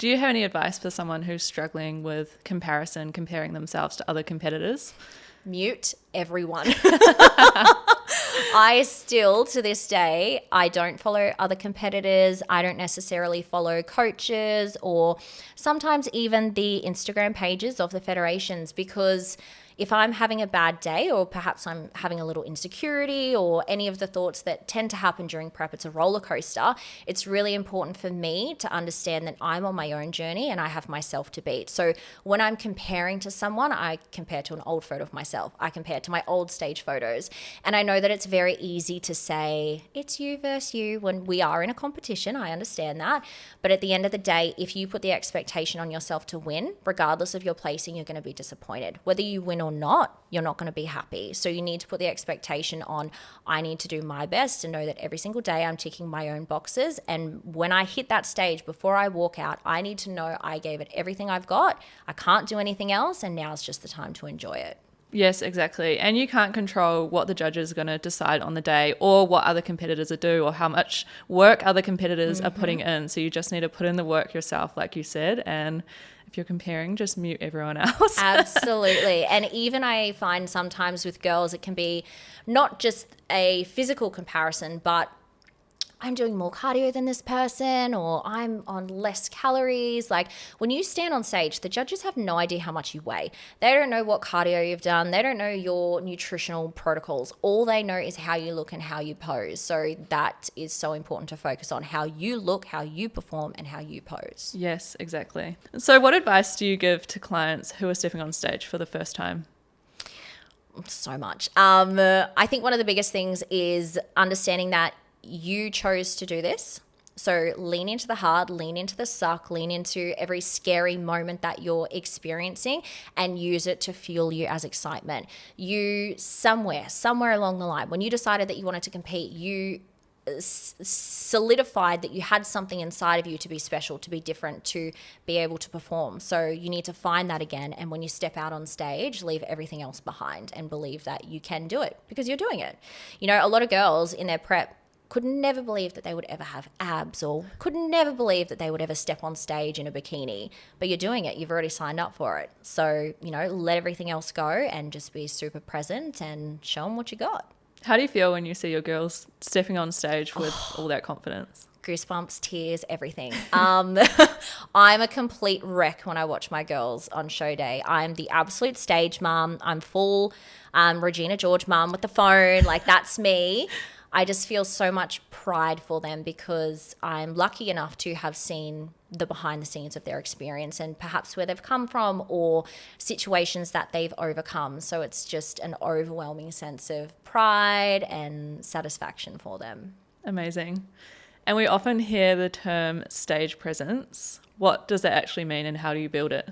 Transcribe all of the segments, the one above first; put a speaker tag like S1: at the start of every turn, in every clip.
S1: Do you have any advice for someone who's struggling with comparison, comparing themselves to other competitors?
S2: Mute everyone. I still, to this day, I don't follow other competitors. I don't necessarily follow coaches or sometimes even the Instagram pages of the federations, because if I'm having a bad day, or perhaps I'm having a little insecurity, or any of the thoughts that tend to happen during prep, it's a roller coaster. It's really important for me to understand that I'm on my own journey and I have myself to beat. So when I'm comparing to someone, I compare to an old photo of myself. I compare to my old stage photos. And I know that it's very easy to say it's you versus you when we are in a competition. I understand that. But at the end of the day, if you put the expectation on yourself to win, regardless of your placing, you're going to be disappointed. Whether you win or not, you're not going to be happy. So you need to put the expectation on, I need to do my best and know that every single day I'm ticking my own boxes. And when I hit that stage, before I walk out, I need to know I gave it everything I've got. I can't do anything else. And now's just the time to enjoy it.
S1: Yes, exactly. And you can't control what the judges are going to decide on the day, or what other competitors are doing, or how much work other competitors are putting in. So you just need to put in the work yourself, like you said. And if you're comparing, just mute everyone else.
S2: Absolutely. And even I find sometimes with girls, it can be not just a physical comparison, but I'm doing more cardio than this person, or I'm on less calories. Like when you stand on stage, the judges have no idea how much you weigh. They don't know what cardio you've done. They don't know your nutritional protocols. All they know is how you look and how you pose. So that is so important to focus on, how you look, how you perform, and how you pose.
S1: Yes, exactly. So what advice do you give to clients who are stepping on stage for the first time?
S2: So much. I think one of the biggest things is understanding that you chose to do this. So lean into the hard, lean into the suck, lean into every scary moment that you're experiencing, and use it to fuel you as excitement. You somewhere along the line, when you decided that you wanted to compete, you solidified that you had something inside of you to be special, to be different, to be able to perform. So you need to find that again. And when you step out on stage, leave everything else behind and believe that you can do it, because you're doing it. You know, a lot of girls in their prep could never believe that they would ever have abs, or could never believe that they would ever step on stage in a bikini, but you're doing it. You've already signed up for it. So, you know, let everything else go and just be super present and show them what you got.
S1: How do you feel when you see your girls stepping on stage with all that confidence?
S2: Goosebumps, tears, everything. I'm a complete wreck when I watch my girls on show day. I'm the absolute stage mom. I'm full Regina George mom with the phone. Like, that's me. I just feel so much pride for them, because I'm lucky enough to have seen the behind the scenes of their experience and perhaps where they've come from or situations that they've overcome. So it's just an overwhelming sense of pride and satisfaction for them.
S1: Amazing. And we often hear the term stage presence. What does that actually mean, and how do you build it?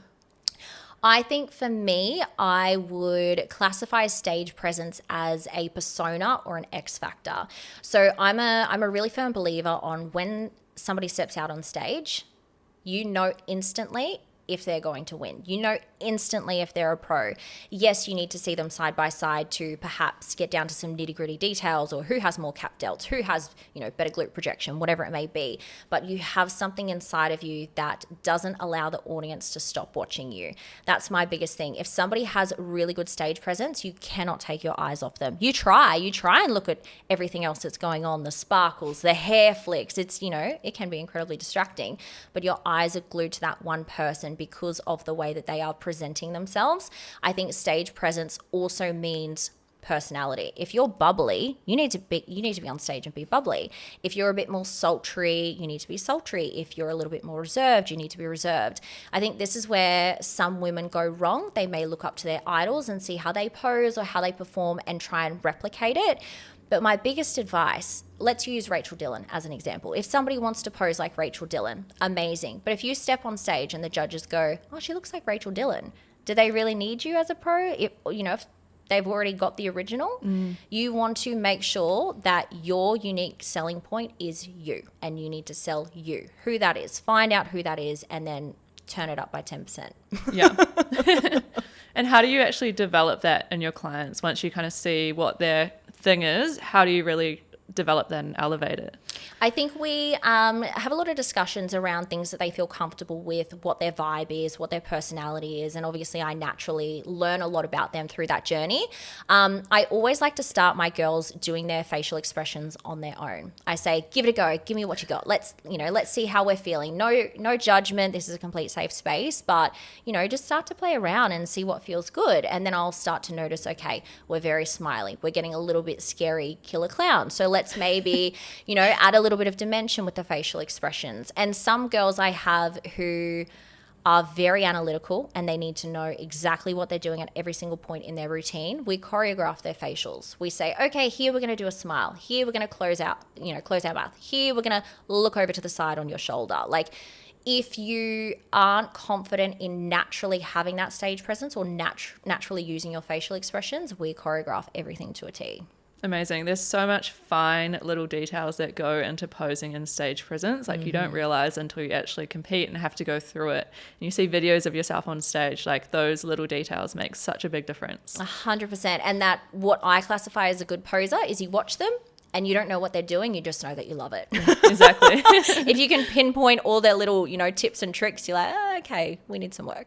S2: I think for me, I would classify stage presence as a persona or an X factor. So I'm a really firm believer on, when somebody steps out on stage, you know instantly if they're going to win. You know instantly if they're a pro. Yes, you need to see them side by side to perhaps get down to some nitty-gritty details, or who has more cap delts, who has, better glute projection, whatever it may be. But you have something inside of you that doesn't allow the audience to stop watching you. That's my biggest thing. If somebody has really good stage presence, you cannot take your eyes off them. You try and look at everything else that's going on, the sparkles, the hair flicks. It's, it can be incredibly distracting, but your eyes are glued to that one person because of the way that they are presenting themselves. I think stage presence also means personality. If you're bubbly, you need to be on stage and be bubbly. If you're a bit more sultry, you need to be sultry. If you're a little bit more reserved, you need to be reserved. I think this is where some women go wrong. They may look up to their idols and see how they pose or how they perform and try and replicate it. But my biggest advice, let's use Rachel Dillon as an example. If somebody wants to pose like Rachel Dillon, amazing. But if you step on stage and the judges go, oh, she looks like Rachel Dillon, do they really need you as a pro? If they've already got the original, you want to make sure that your unique selling point is you, and you need to sell you, who that is. Find out who that is, and then turn it up by 10%.
S1: Yeah. And how do you actually develop that in your clients once you kind of see what their thing is? How do you really develop that and elevate it?
S2: I think we have a lot of discussions around things that they feel comfortable with, what their vibe is, what their personality is. And obviously I naturally learn a lot about them through that journey. I always like to start my girls doing their facial expressions on their own. I say, give it a go. Give me what you got. Let's see how we're feeling. No judgment. This is a complete safe space, but just start to play around and see what feels good. And then I'll start to notice, okay, we're very smiley. We're getting a little bit scary killer clown. So let's maybe, add a little bit of dimension with the facial expressions. And some girls I have who are very analytical and they need to know exactly what they're doing at every single point in their routine. We choreograph their facials. We say, okay, here we're going to do a smile. Here we're going to close our mouth. Here we're going to look over to the side on your shoulder. Like, if you aren't confident in naturally having that stage presence or naturally using your facial expressions, we choreograph everything to a T.
S1: Amazing. There's so much fine little details that go into posing and stage presence. Like you don't realize until you actually compete and have to go through it. And you see videos of yourself on stage, like those little details make such a big difference.
S2: 100%. And that what I classify as a good poser is you watch them and you don't know what they're doing. You just know that you love it.
S1: Exactly.
S2: If you can pinpoint all their little, tips and tricks, you're like, okay, we need some work.